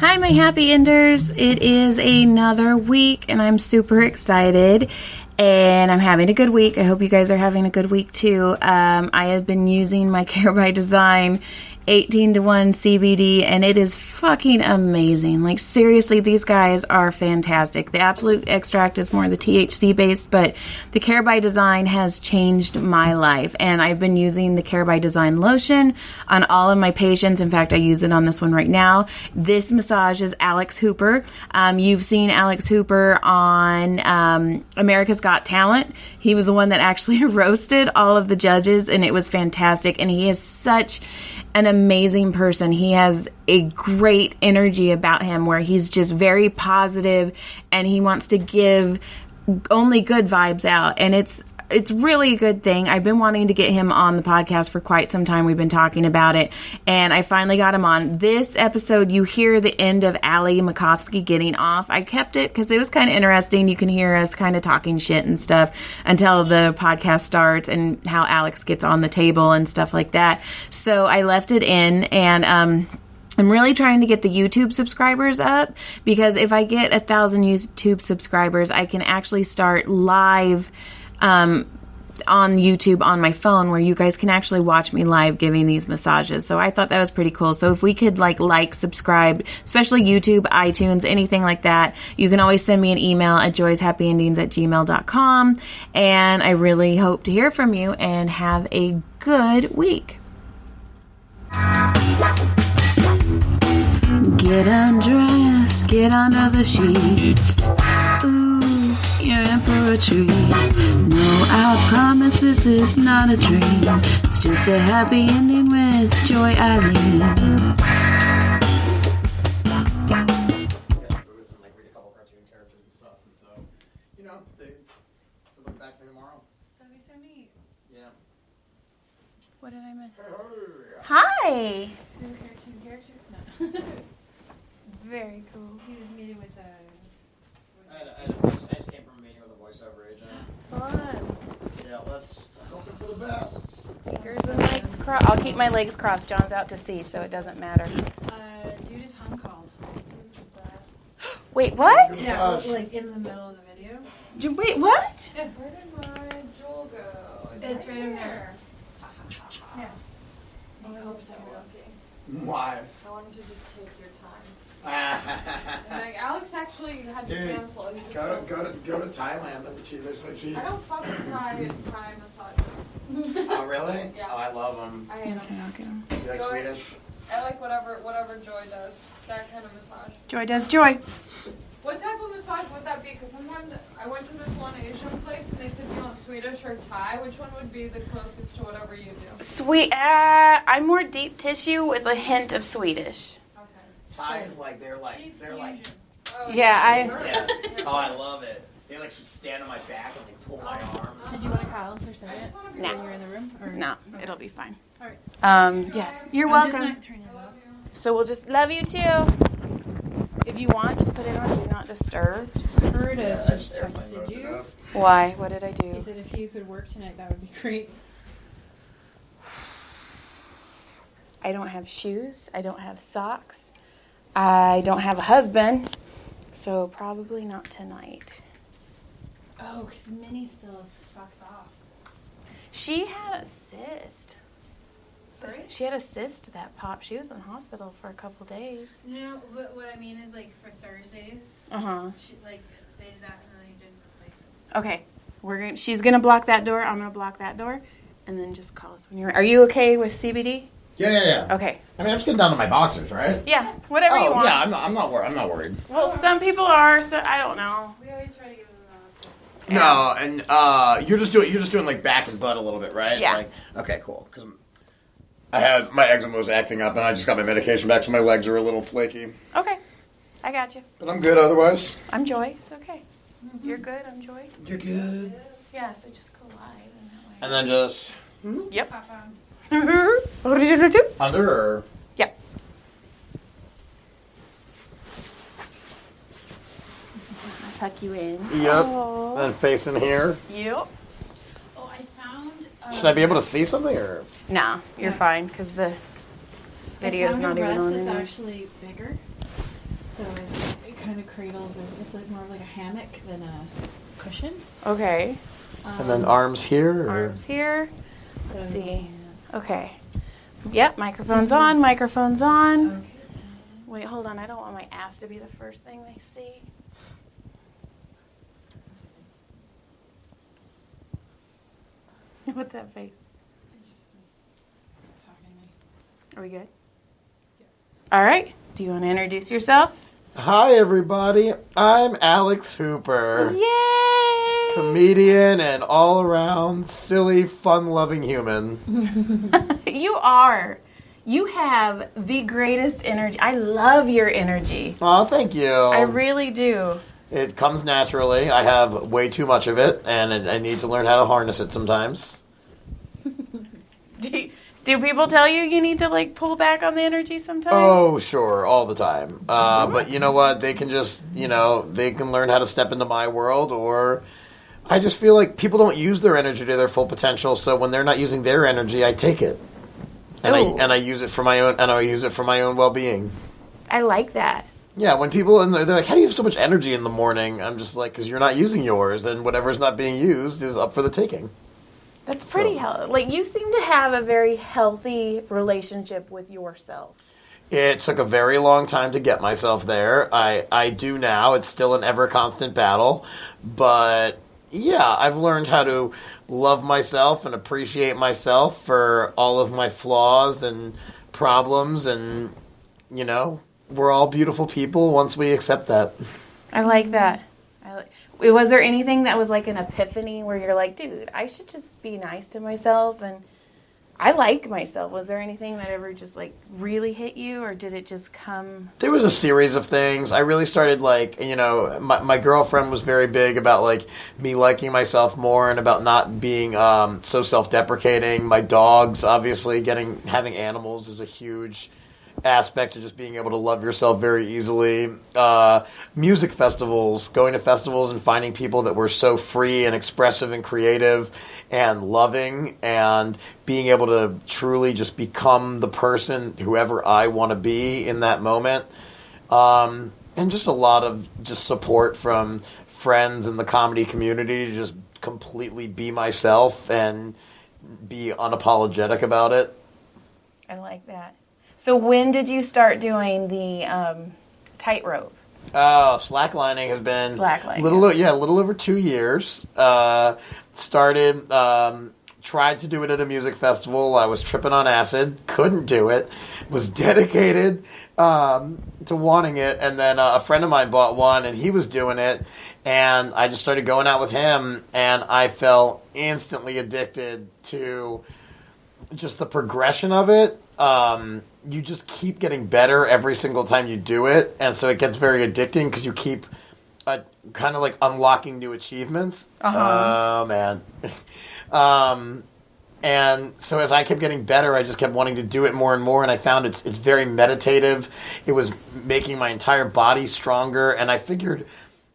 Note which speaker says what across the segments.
Speaker 1: Hi, my happy enders. It is another week, and I'm super excited, and I'm having a good week. I hope you guys are having a good week, too. I have been using my Care by Design 18-to-1 CBD, and it is fucking amazing. Like, seriously, these guys are fantastic. The Absolute extract is more the THC based, but the Care by Design has changed my life, and I've been using the Care by Design lotion on all of my patients. In fact, I use it on this one right now. This massage is Alex Hooper. You've seen Alex Hooper on America's Got Talent. He was the one that actually roasted all of the judges, and it was fantastic, and he is such an amazing person. He has a great energy about him where he's just very positive and he wants to give only good vibes out, and it's really a good thing. I've been wanting to get him on the podcast for quite some time. We've been talking about it, and I finally got him on. This episode, you hear the end of Ali Makovsky getting off. I kept it because it was kind of interesting. You can hear us kind of talking shit and stuff until the podcast starts and how Alex gets on the table and stuff like that. So I left it in, and I'm really trying to get the YouTube subscribers up, because if I get 1,000 YouTube subscribers, I can actually start live on YouTube on my phone, where you guys can actually watch me live giving these massages. So I thought that was pretty cool. So if we could like, subscribe, especially YouTube, iTunes, anything like that, you can always send me an email at joyshappyendings@gmail.com. And I really hope to hear from you, and have a good week. Get undressed, get under the sheets. Ooh, you're in for a treat. No, I promise this is not a dream. It's just a happy ending with Joy Eileen.
Speaker 2: Like read a couple cartoon characters and stuff, and so they send them back to me tomorrow.
Speaker 3: That'd be so neat.
Speaker 2: Yeah.
Speaker 1: What did I miss? Hi.
Speaker 3: Your cartoon character? No.
Speaker 1: Very cool.
Speaker 3: He was meeting with
Speaker 2: I just came from a meeting with a voiceover agent.
Speaker 1: Fun.
Speaker 2: Yeah, let's hope for the best.
Speaker 1: Fingers and legs crossed. I'll keep my legs crossed. John's out to sea, so it doesn't matter.
Speaker 3: dude is hung called.
Speaker 1: Wait, what?
Speaker 3: Yeah, like in the middle of the video.
Speaker 1: Wait, what?
Speaker 3: Yeah. Where did my jewel go? It's right in there. Yeah. I hope so.
Speaker 2: Why?
Speaker 4: I wanted to just take your time. And like Alex actually had to
Speaker 2: Dude,
Speaker 4: cancel. And just
Speaker 2: go to Thailand. There's like
Speaker 4: I don't fuck with Thai massages.
Speaker 2: Oh really?
Speaker 4: Yeah.
Speaker 2: Oh, I love them.
Speaker 4: I hate them.
Speaker 1: I'll get him.
Speaker 2: You like
Speaker 4: Joy.
Speaker 2: Swedish?
Speaker 4: I like whatever Joy does. That kind of massage.
Speaker 1: Joy does joy.
Speaker 4: What type of massage would that be? Because sometimes I went to this one Asian place and they said, do you want Swedish or Thai? Which one would be the closest to whatever you do?
Speaker 1: Sweet. I'm more deep tissue with a hint of Swedish.
Speaker 4: Okay.
Speaker 2: Thai is like they're
Speaker 4: She's
Speaker 2: like.
Speaker 4: fusion. Oh,
Speaker 1: Yeah,
Speaker 2: Yeah. Oh, I love it. They like stand on my back and like pull my arms.
Speaker 3: Did you want to call him for a second?
Speaker 1: No.
Speaker 3: When you're in the room? Or?
Speaker 1: No, it'll be fine.
Speaker 3: All right.
Speaker 1: Yes, you're
Speaker 3: I'm just
Speaker 1: welcome.
Speaker 3: not turning it off.
Speaker 1: So we'll just love you too. If you want, just put it on Do Not Disturb.
Speaker 3: Curtis just texted you.
Speaker 1: Why? What did I
Speaker 3: He
Speaker 1: do?
Speaker 3: said if you could work tonight, that would be great.
Speaker 1: I don't have shoes. I don't have socks. I don't have a husband. So probably not tonight.
Speaker 3: Oh, because Minnie still is fucked off.
Speaker 1: She had a cyst.
Speaker 3: Sorry?
Speaker 1: She had a cyst that popped. She was in the hospital for a couple days.
Speaker 3: No, but what I mean is like for Thursdays,
Speaker 1: Uh-huh.
Speaker 3: she like they did that and then they didn't replace it.
Speaker 1: Okay. She's gonna block that door. I'm gonna block that door. And then just call us when you're. Are you okay with CBD?
Speaker 2: Yeah.
Speaker 1: Okay.
Speaker 2: I mean, I'm just getting down to my boxers, right?
Speaker 1: Yeah. Whatever you want.
Speaker 2: Yeah, I'm not worried.
Speaker 1: Well, some people are, so I don't know.
Speaker 4: We always try to give them
Speaker 2: No, and you're just doing like back and butt a little bit, right?
Speaker 1: Yeah.
Speaker 2: Like, okay, cool. Because I had my eczema was acting up, and I just got my medication back, so my legs are a little flaky.
Speaker 1: Okay. I got you.
Speaker 2: But I'm good otherwise.
Speaker 1: I'm Joy. It's okay. You're good. I'm Joy.
Speaker 2: You're good.
Speaker 1: Yeah, so just go live and that way.
Speaker 2: And then just
Speaker 1: Yep.
Speaker 3: Pop on.
Speaker 1: What did you do?
Speaker 2: under or
Speaker 1: Yep. I'll tuck you in.
Speaker 2: yep.
Speaker 1: Oh.
Speaker 2: And then facing here.
Speaker 1: Yep.
Speaker 3: Oh, I found.
Speaker 2: Should I be able to see something or?
Speaker 1: No, you're fine because the video's not even on
Speaker 3: that's
Speaker 1: anymore.
Speaker 3: actually bigger.
Speaker 5: So it kind of cradles, and it's like more of like a hammock than a cushion.
Speaker 1: Okay.
Speaker 2: And then arms here? Or?
Speaker 1: Arms here. Let's
Speaker 5: So,
Speaker 1: see. Okay. Yep, microphone's on, microphone's on.
Speaker 5: Okay.
Speaker 1: Wait, hold on. I don't want my ass to be the first thing they see. What's that face?
Speaker 5: It just was talking to me.
Speaker 1: Are we good? All right. Do you want to introduce yourself?
Speaker 2: Hi, everybody. I'm Alex Hooper.
Speaker 1: Yay!
Speaker 2: Comedian and all-around silly, fun-loving human.
Speaker 1: You are. You have the greatest energy. I love your energy.
Speaker 2: Oh, thank you.
Speaker 1: I really do.
Speaker 2: It comes naturally. I have way too much of it, and I need to learn how to harness it sometimes.
Speaker 1: Do people tell you you need to like pull back on the energy sometimes?
Speaker 2: Oh, sure, all the time. But you know what? They can just, they can learn how to step into my world, or I just feel like people don't use their energy to their full potential. So when they're not using their energy, I take it, and I use it for my own, and I use it for my own well-being.
Speaker 1: I like that.
Speaker 2: Yeah, when people and they're like, "How do you have so much energy in the morning?" I'm just like, "Because you're not using yours, and whatever's not being used is up for the taking."
Speaker 1: That's pretty healthy. Like, you seem to have a very healthy relationship with yourself.
Speaker 2: It took a very long time to get myself there. I do now. It's still an ever constant battle. But yeah, I've learned how to love myself and appreciate myself for all of my flaws and problems. And, we're all beautiful people once we accept that.
Speaker 1: I like that. Was there anything that was like an epiphany where you're like, dude, I should just be nice to myself and I like myself? Was there anything that ever just like really hit you, or did it just come?
Speaker 2: There was a series of things. I really started my girlfriend was very big about like me liking myself more and about not being so self-deprecating. My dogs, obviously, having animals is a huge aspect of just being able to love yourself very easily. Music festivals, going to festivals and finding people that were so free and expressive and creative and loving, and being able to truly just become the person, whoever I want to be in that moment. And just a lot of just support from friends in the comedy community to just completely be myself and be unapologetic about it.
Speaker 1: I like that. So when did you start doing the tightrope?
Speaker 2: Oh, slacklining has been a little over 2 years. Started, tried to do it at a music festival. I was tripping on acid, couldn't do it. Was dedicated to wanting it, and then a friend of mine bought one, and he was doing it, and I just started going out with him, and I fell instantly addicted to just the progression of it. You just keep getting better every single time you do it, and so it gets very addicting because you keep kind of like unlocking new achievements. Oh, man. And so as I kept getting better, I just kept wanting to do it more and more, and I found it's very meditative. It was making my entire body stronger, and I figured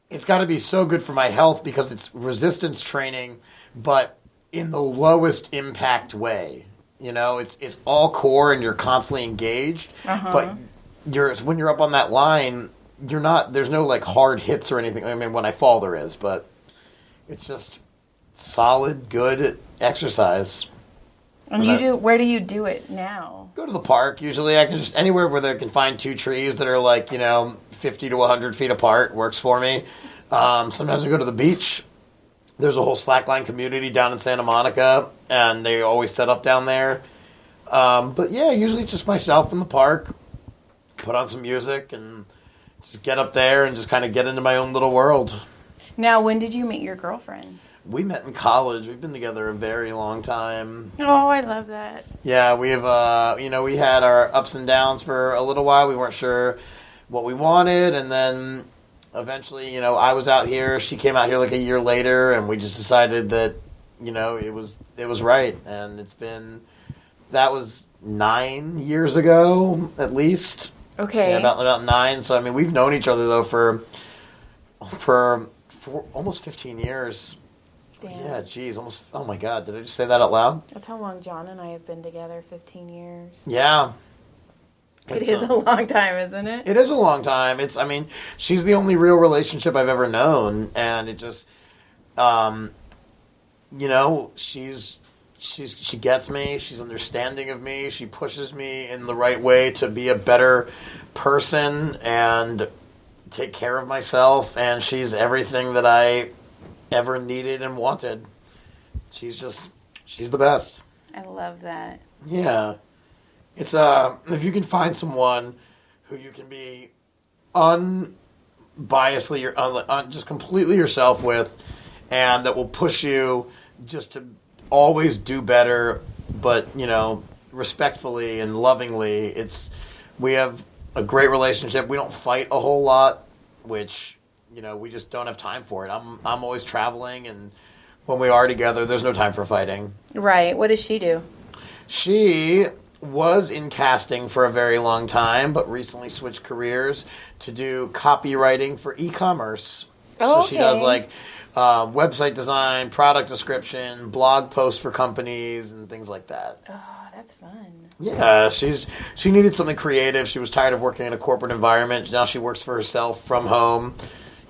Speaker 2: it's got to be so good for my health because it's resistance training, but in the lowest impact way. It's all core and you're constantly engaged, but when you're up on that line, there's no like hard hits or anything. I mean, when I fall there is, but it's just solid, good exercise.
Speaker 1: And where do you do it now?
Speaker 2: Go to the park. Usually I can just, anywhere where they can find two trees that are like, 50 to 100 feet apart works for me. Sometimes I go to the beach. There's a whole slackline community down in Santa Monica, and they always set up down there. But yeah, usually it's just myself in the park, put on some music, and just get up there and just kind of get into my own little world.
Speaker 1: Now, when did you meet your girlfriend?
Speaker 2: We met in college. We've been together a very long time.
Speaker 1: Oh, I love that.
Speaker 2: Yeah, we've, we had our ups and downs for a little while. We weren't sure what we wanted, and then eventually, I was out here. She came out here like a year later, and we just decided that, it was right. And that was 9 years ago, at least.
Speaker 1: Okay.
Speaker 2: Yeah, about 9. So, I mean, we've known each other, though, for almost 15 years.
Speaker 1: Damn.
Speaker 2: Yeah, geez, almost, oh my God, did I just say that out loud?
Speaker 1: That's how long John and I have been together, 15 years.
Speaker 2: Yeah.
Speaker 1: It is a long time, isn't it?
Speaker 2: It is a long time. She's the only real relationship I've ever known, and it just, she gets me. She's understanding of me. She pushes me in the right way to be a better person and take care of myself, and she's everything that I ever needed and wanted. She's the best.
Speaker 1: I love that.
Speaker 2: Yeah. It's if you can find someone who you can be unbiasedly, just completely yourself with, and that will push you just to always do better, but respectfully and lovingly. We have a great relationship. We don't fight a whole lot, which we just don't have time for it. I'm always traveling, and when we are together, there's no time for fighting.
Speaker 1: Right. What does she do?
Speaker 2: She was in casting for a very long time, but recently switched careers to do copywriting for e-commerce.
Speaker 1: Oh,
Speaker 2: so she does website design, product description, blog posts for companies, and things like that.
Speaker 1: Oh, that's fun.
Speaker 2: Yeah, she needed something creative. She was tired of working in a corporate environment. Now she works for herself from home.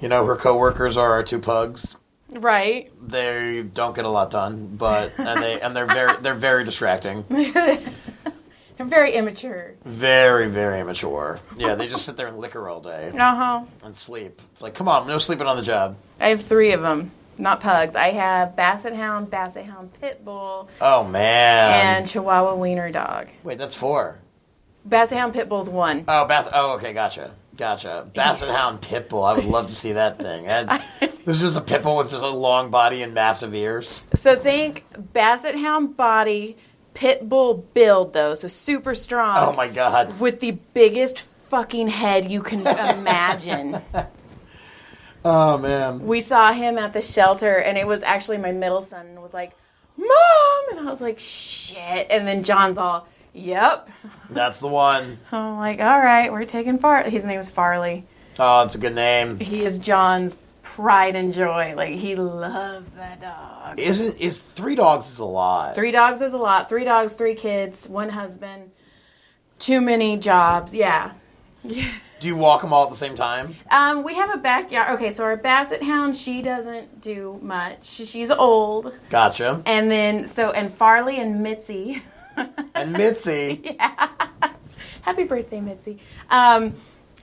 Speaker 2: Her coworkers are our two pugs.
Speaker 1: Right.
Speaker 2: They don't get a lot done, they're very distracting.
Speaker 1: They're very immature.
Speaker 2: Very, very immature. Yeah, they just sit there and liquor all day.
Speaker 1: Uh-huh.
Speaker 2: And sleep. It's like, come on, no sleeping on the job.
Speaker 1: I have 3 of them. Not pugs. I have Basset Hound Pit Bull,
Speaker 2: Oh, man.
Speaker 1: and Chihuahua Wiener Dog.
Speaker 2: Wait, that's 4.
Speaker 1: Basset Hound Pit Bull's 1.
Speaker 2: Oh, okay, gotcha. Basset Hound Pit Bull. I would love to see that thing. This is just a pit bull with just a long body and massive ears.
Speaker 1: So think Basset Hound body, Pit Bull build, though, so super strong.
Speaker 2: Oh, my God.
Speaker 1: With the biggest fucking head you can imagine.
Speaker 2: Oh, man.
Speaker 1: We saw him at the shelter, and it was actually my middle son, and was like, Mom! And I was like, shit. And then John's all, yep.
Speaker 2: That's the one.
Speaker 1: I'm like, all right, we're taking Farley. His name is Farley.
Speaker 2: Oh, it's a good name.
Speaker 1: He is John's pride and joy. Like, he loves that dog.
Speaker 2: Is 3 dogs is a lot.
Speaker 1: 3 dogs is a lot. 3 dogs, 3 kids, 1 husband, too many jobs. Yeah.
Speaker 2: Do you walk them all at the same time?
Speaker 1: We have a backyard. Okay, so our Basset Hound, she doesn't do much. She's old.
Speaker 2: Gotcha.
Speaker 1: And then, and Farley and Mitzi.
Speaker 2: And Mitzi.
Speaker 1: Yeah. Happy birthday, Mitzi.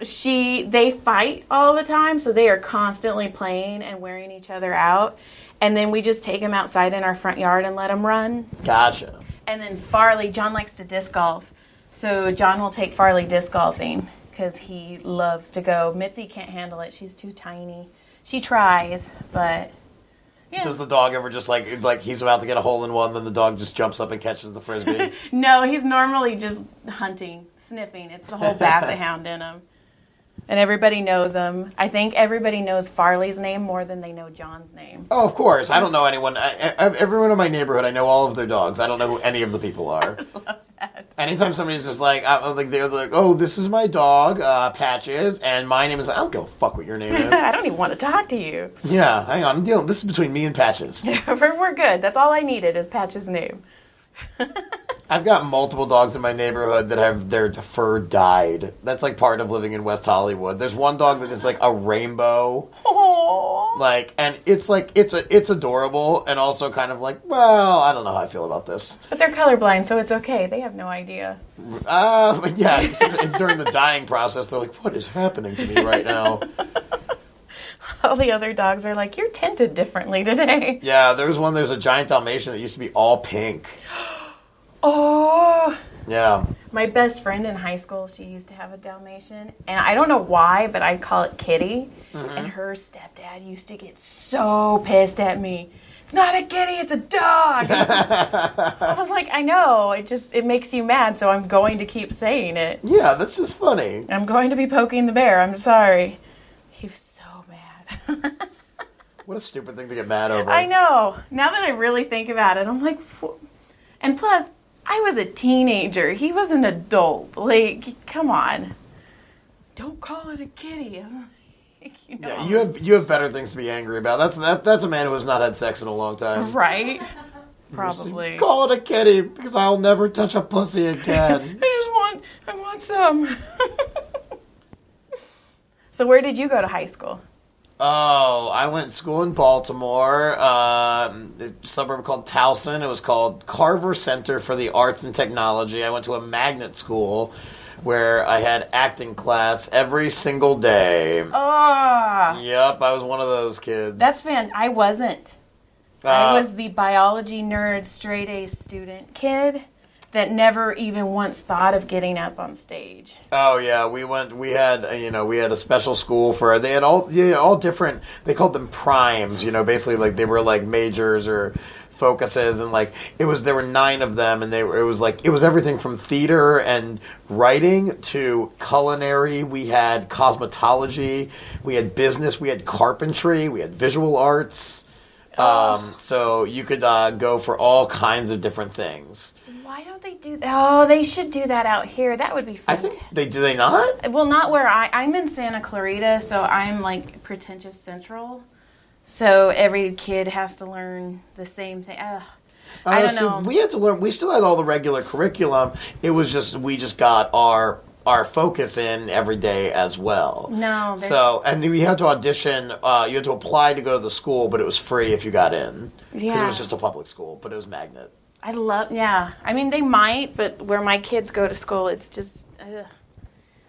Speaker 1: They fight all the time, so they are constantly playing and wearing each other out. And then we just take them outside in our front yard and let them run.
Speaker 2: Gotcha.
Speaker 1: And then Farley, John likes to disc golf. So John will take Farley disc golfing because he loves to go. Mitzi can't handle it. She's too tiny. She tries, but yeah.
Speaker 2: Does the dog ever just like he's about to get a hole in one, then the dog just jumps up and catches the frisbee?
Speaker 1: No, he's normally just hunting, sniffing. It's the whole Basset Hound in him. And everybody knows him. I think everybody knows Farley's name more than they know John's name.
Speaker 2: Oh, of course. I don't know anyone. Everyone in my neighborhood, I know all of their dogs. I don't know who any of the people are.
Speaker 1: I love that.
Speaker 2: Anytime somebody's just they're like, oh, this is my dog, Patches, and my name is, I don't give a fuck what your name is.
Speaker 1: I don't even want to talk to you.
Speaker 2: Yeah, hang on. This is between me and Patches.
Speaker 1: We're good. That's all I needed is Patch's name.
Speaker 2: I've got multiple dogs in my neighborhood that have their fur dyed. That's like part of living in West Hollywood. There's one dog that is like a rainbow.
Speaker 1: Aww.
Speaker 2: And it's adorable and also kind of like, well, I don't know how I feel about this.
Speaker 1: But they're colorblind, so it's okay. They have no idea.
Speaker 2: But yeah, during the dying process, they're like, what is happening to me right now?
Speaker 1: All the other dogs are like, you're tinted differently today.
Speaker 2: Yeah, there's a giant Dalmatian that used to be all pink.
Speaker 1: Oh.
Speaker 2: Yeah.
Speaker 1: My best friend in high school, she used to have a Dalmatian. And I don't know why, but I'd call it Kitty. Mm-hmm. And her stepdad used to get so pissed at me. It's not a kitty, it's a dog. I was like, I know. It makes you mad, so I'm going to keep saying it.
Speaker 2: Yeah, that's just funny.
Speaker 1: I'm going to be poking the bear. I'm sorry. He was so mad.
Speaker 2: What a stupid thing to get mad over.
Speaker 1: I know. Now that I really think about it, I'm like, and plus, I was a teenager. He was an adult. Like, come on. Don't call it a kitty. Like,
Speaker 2: Yeah, you have better things to be angry about. That's a man who has not had sex in a long time.
Speaker 1: Right? Probably.
Speaker 2: Call it a kitty because I'll never touch a pussy again.
Speaker 1: I want some. So where did you go to high school?
Speaker 2: Oh, I went to school in Baltimore, a suburb called Towson. It was called Carver Center for the Arts and Technology. I went to a magnet school where I had acting class every single day.
Speaker 1: Oh,
Speaker 2: Yep, I was one of those kids.
Speaker 1: I wasn't. I was the biology nerd, straight A student kid that never even once thought of getting up on stage.
Speaker 2: Oh yeah, we had a special school for, they had all different, they called them primes, basically like they were like majors or focuses, and like there were 9 of them, and it was everything from theater and writing to culinary. We had cosmetology, we had business, we had carpentry, we had visual arts. So you could go for all kinds of different things.
Speaker 1: Why don't they do that? Oh, they should do that out here. That would be
Speaker 2: I
Speaker 1: fantastic.
Speaker 2: think do they not?
Speaker 1: Well, not where I'm in Santa Clarita, so I'm like pretentious central. So every kid has to learn the same thing. I don't know.
Speaker 2: We had to learn. We still had all the regular curriculum. It was just we just got our focus in every day as well.
Speaker 1: No.
Speaker 2: So, and then we had to audition. You had to apply to go to the school, but it was free if you got in. Because it was just a public school, but it was magnet.
Speaker 1: I mean, they might, but where my kids go to school, it's just,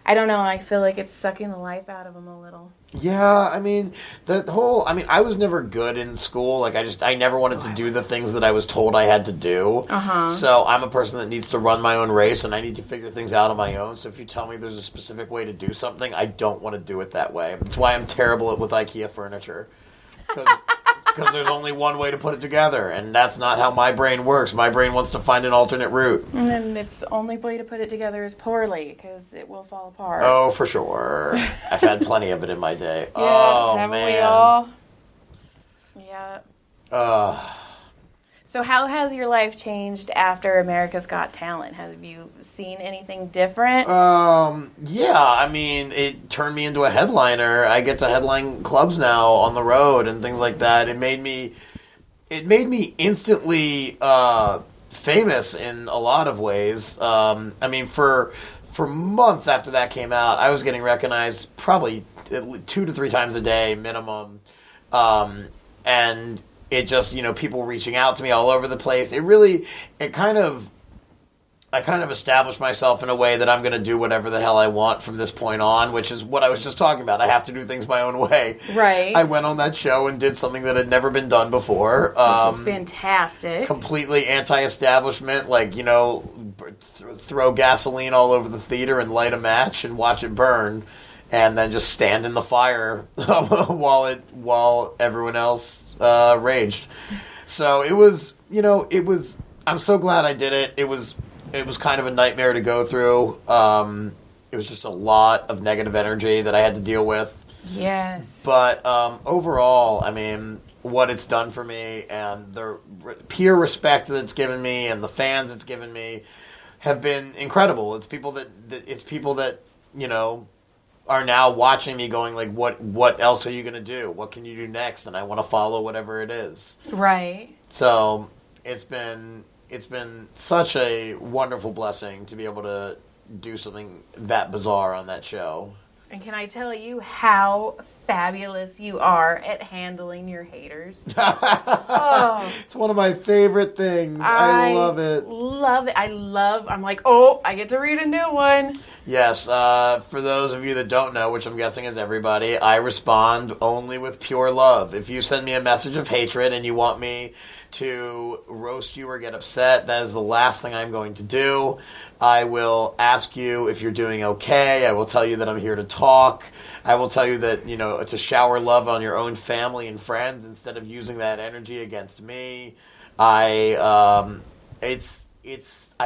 Speaker 1: I don't know. I feel like it's sucking the life out of them a little.
Speaker 2: Yeah, I mean, I was never good in school. Like, I never wanted to do the things that I was told I had to do.
Speaker 1: Uh-huh.
Speaker 2: So I'm a person that needs to run my own race, and I need to figure things out on my own. So if you tell me there's a specific way to do something, I don't want to do it that way. That's why I'm terrible with IKEA furniture. Because there's only one way to put it together, and that's not how my brain works. My brain wants to find an alternate route.
Speaker 1: And then it's the only way to put it together is poorly, because it will fall apart.
Speaker 2: Oh, for sure. I've had plenty of it in my day.
Speaker 1: Yeah,
Speaker 2: oh,
Speaker 1: haven't
Speaker 2: man.
Speaker 1: we all? Yeah. So how has your life changed after America's Got Talent? Have you seen anything different?
Speaker 2: Yeah, I mean, it turned me into a headliner. I get to headline clubs now on the road and things like that. It made me instantly famous in a lot of ways. I mean, for months after that came out, I was getting recognized probably 2 to 3 times a day minimum. And it just, people reaching out to me all over the place. I kind of established myself in a way that I'm going to do whatever the hell I want from this point on, which is what I was just talking about. I have to do things my own way.
Speaker 1: Right.
Speaker 2: I went on that show and did something that had never been done before. Which
Speaker 1: was fantastic.
Speaker 2: Completely anti-establishment, like, throw gasoline all over the theater and light a match and watch it burn, and then just stand in the fire while everyone else raged. So it was, I'm so glad I did it. It was kind of a nightmare to go through. It was just a lot of negative energy that I had to deal with.
Speaker 1: Yes.
Speaker 2: But overall, I mean, what it's done for me and the peer respect that it's given me and the fans it's given me have been incredible. It's people that are now watching me going like, what else are you going to do? What can you do next? And I want to follow whatever it is.
Speaker 1: Right.
Speaker 2: So it's been such a wonderful blessing to be able to do something that bizarre on that show.
Speaker 1: And can I tell you how fabulous you are at handling your haters? Oh,
Speaker 2: it's one of my favorite things. I love it.
Speaker 1: Love it. I'm like, oh, I get to read a new one.
Speaker 2: Yes, for those of you that don't know, which I'm guessing is everybody, I respond only with pure love. If you send me a message of hatred and you want me to roast you or get upset, that is the last thing I'm going to do. I will ask you if you're doing okay. I will tell you that I'm here to talk. I will tell you that, to shower love on your own family and friends instead of using that energy against me. I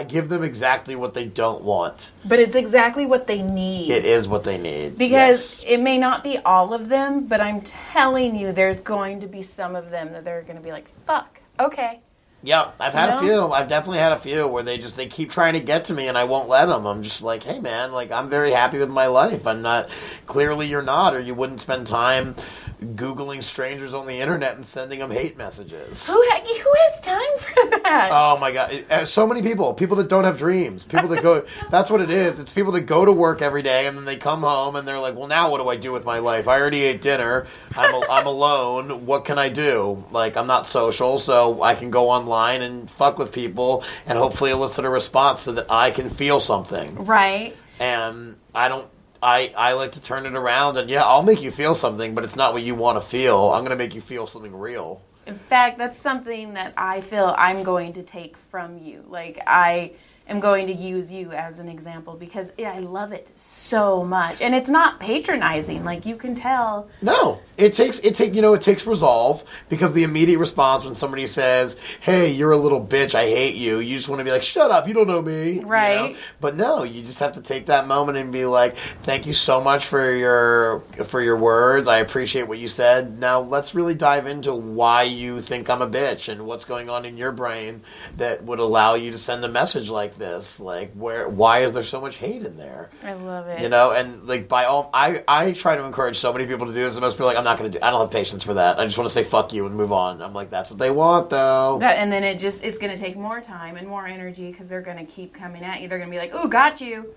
Speaker 2: give them exactly what they don't want.
Speaker 1: But it's exactly what they need.
Speaker 2: It is what they need.
Speaker 1: Because
Speaker 2: yes.
Speaker 1: It may not be all of them, but I'm telling you, there's going to be some of them that they're going to be like, fuck, okay.
Speaker 2: Yeah, I've had a few. I've definitely had a few where they keep trying to get to me and I won't let them. I'm just like, hey man, like I'm very happy with my life. I'm not, clearly you're not, or you wouldn't spend time Googling strangers on the internet and sending them hate messages.
Speaker 1: Who has time for that?
Speaker 2: Oh my God. So many people that don't have dreams, people that go, that's what it is. It's people that go to work every day and then they come home and they're like, well, now what do I do with my life? I already ate dinner. I'm alone. What can I do? Like, I'm not social, so I can go online and fuck with people and hopefully elicit a response so that I can feel something.
Speaker 1: Right.
Speaker 2: And I like to turn it around and I'll make you feel something, but it's not what you want to feel. I'm going to make you feel something real.
Speaker 1: In fact, that's something that I feel I'm going to take from you. Like, I am going to use you as an example because I love it so much. And it's not patronizing. Like, you can tell.
Speaker 2: No. It takes resolve, because the immediate response when somebody says, hey, you're a little bitch, I hate you, you just want to be like, shut up, you don't know me.
Speaker 1: Right.
Speaker 2: You know? But no, you just have to take that moment and be like, thank you so much for your words. I appreciate what you said. Now let's really dive into why you think I'm a bitch and what's going on in your brain that would allow you to send a message like this. Like, why is there so much hate in there?
Speaker 1: I love it.
Speaker 2: You know, and like I try to encourage so many people to do this, and most people are like, I don't have patience for that. I just want to say fuck you and move on. I'm like, that's what they want, though.
Speaker 1: And then it's going to take more time and more energy because they're going to keep coming at you. They're going to be like, ooh, got you.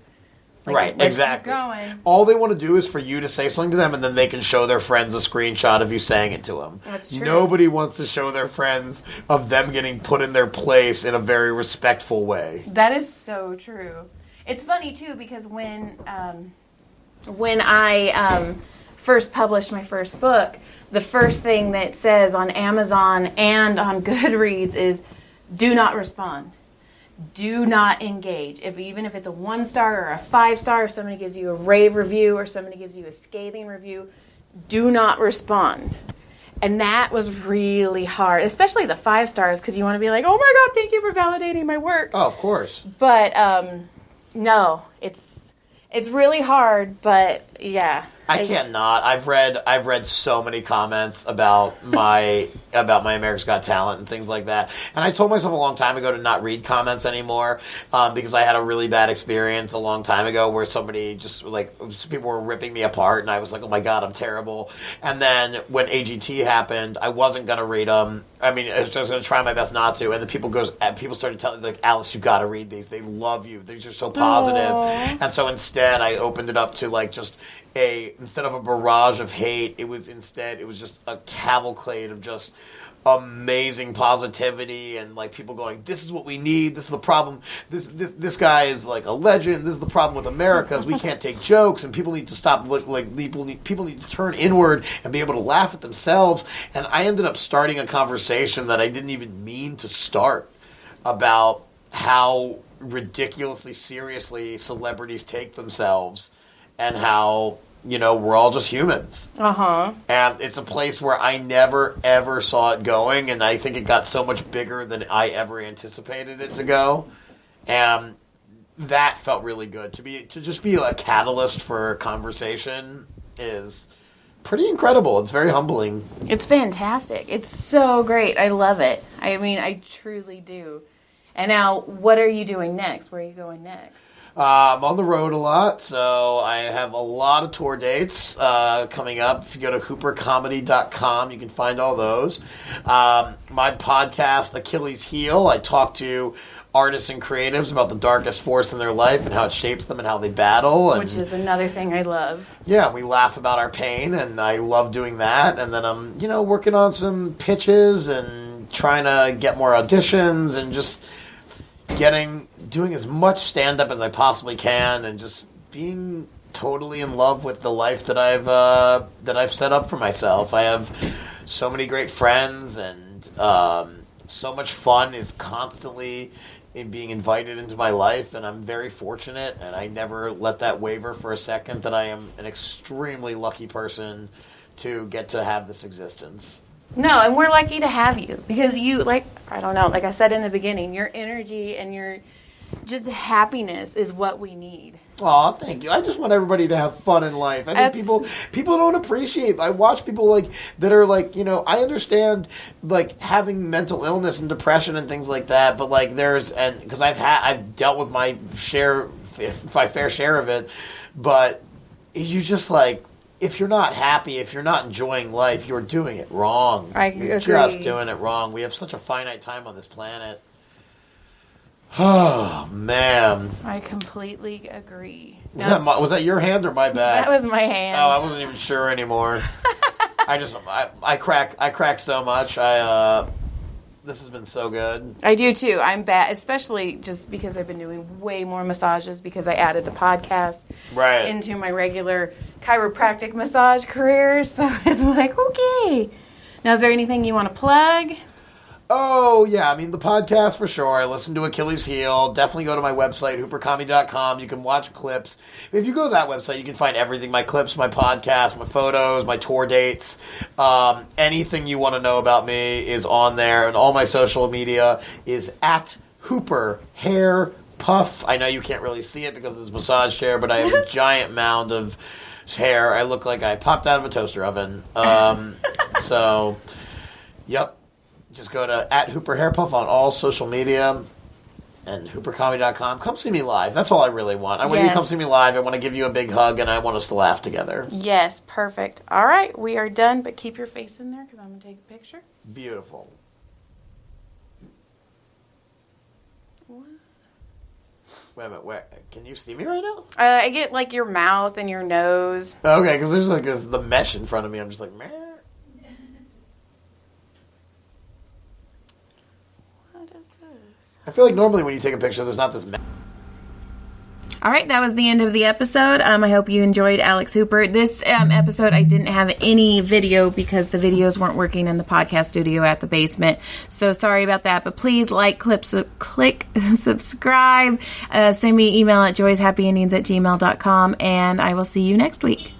Speaker 1: Like,
Speaker 2: right,
Speaker 1: let's
Speaker 2: exactly.
Speaker 1: Keep going.
Speaker 2: All they want to do is for you to say something to them, and then they can show their friends a screenshot of you saying it to them.
Speaker 1: That's true.
Speaker 2: Nobody wants to show their friends of them getting put in their place in a very respectful way.
Speaker 1: That is so true. It's funny, too, because when I first published my first book, the first thing that says on Amazon and on Goodreads is, do not respond. Do not engage. Even if it's a 1-star or a 5-star, or somebody gives you a rave review or somebody gives you a scathing review, do not respond. And that was really hard, especially the 5 stars, because you want to be like, oh my God, thank you for validating my work.
Speaker 2: Oh, of course.
Speaker 1: But no, it's really hard, but yeah.
Speaker 2: I can't not. I've read so many comments about my America's Got Talent and things like that. And I told myself a long time ago to not read comments anymore, because I had a really bad experience a long time ago where somebody just people were ripping me apart, and I was like, oh my God, I'm terrible. And then when AGT happened, I wasn't gonna read them. I mean, I was just gonna try my best not to. And then people started telling me, like, Alex, you got to read these. They love you. They're just so positive.
Speaker 1: Aww.
Speaker 2: And so instead, I opened it up to like just instead of a barrage of hate, it was just a cavalcade of just amazing positivity and like people going, this is what we need, this is the problem, this guy is like a legend, this is the problem with America is we can't take jokes, and people need to stop people need to turn inward and be able to laugh at themselves. And I ended up starting a conversation that I didn't even mean to start about how ridiculously seriously celebrities take themselves, and how, we're all just humans.
Speaker 1: Uh-huh.
Speaker 2: And it's a place where I never, ever saw it going, and I think it got so much bigger than I ever anticipated it to go. And that felt really good. To just be a catalyst for conversation is pretty incredible. It's very humbling.
Speaker 1: It's fantastic. It's so great. I love it. I mean, I truly do. And now, what are you doing next? Where are you going next?
Speaker 2: I'm on the road a lot, so I have a lot of tour dates coming up. If you go to hoopercomedy.com, you can find all those. My podcast, Achilles Heel, I talk to artists and creatives about the darkest force in their life and how it shapes them and how they battle.
Speaker 1: Which is another thing I love.
Speaker 2: Yeah, we laugh about our pain, and I love doing that. And then I'm, working on some pitches and trying to get more auditions and just doing as much stand-up as I possibly can, and just being totally in love with the life that I've set up for myself. I have so many great friends, and so much fun is constantly being invited into my life, and I'm very fortunate, and I never let that waver for a second that I am an extremely lucky person to get to have this existence.
Speaker 1: No, and we're lucky to have you because you, like I said in the beginning, your energy and your just happiness is what we need.
Speaker 2: Aw, thank you. I just want everybody to have fun in life. I think people don't appreciate. I watch people that are I understand having mental illness and depression and things like that, but because I've dealt with my fair share of it, but you just if you're not happy, if you're not enjoying life, you're doing it wrong.
Speaker 1: I
Speaker 2: You're
Speaker 1: agree.
Speaker 2: just doing it wrong. We have such a finite time on this planet. Oh, man.
Speaker 1: I completely agree.
Speaker 2: Was that your hand or my back?
Speaker 1: That was my hand.
Speaker 2: Oh, I wasn't even sure anymore. I crack so much. This has been so good.
Speaker 1: I do too. I'm bad, especially just because I've been doing way more massages because I added the podcast into my regular chiropractic massage career. So it's like, okay. Now, is there anything you want to plug?
Speaker 2: Oh, yeah. I mean, the podcast for sure. I listen to Achilles Heel. Definitely go to my website, hoopercomedy.com. You can watch clips. If you go to that website, you can find everything. My clips, my podcast, my photos, my tour dates. Anything you want to know about me is on there. And all my social media is at Hooper Hair Puff. I know you can't really see it because of this massage chair, but I have a giant mound of hair. I look like I popped out of a toaster oven. So, yep. Just go to at Hooper Hair Puff on all social media and hoopercomedy.com. Come see me live. That's all I really want. I want you to come see me live. I want to give you a big hug, and I want us to laugh together.
Speaker 1: Yes, perfect. All right, we are done, but keep your face in there because I'm going to take a picture.
Speaker 2: Beautiful.
Speaker 1: What?
Speaker 2: Wait a minute. Where, can you see me right now?
Speaker 1: I get like your mouth and your nose.
Speaker 2: Okay, because there's like the mesh in front of me. I'm just like, meh. I feel like normally when you take a picture, there's not this mess.
Speaker 1: All right, that was the end of the episode. I hope you enjoyed Alex Hooper. This episode, I didn't have any video because the videos weren't working in the podcast studio at the basement. So sorry about that. But please click, subscribe, send me an email at joyshappyendings@gmail.com, and I will see you next week.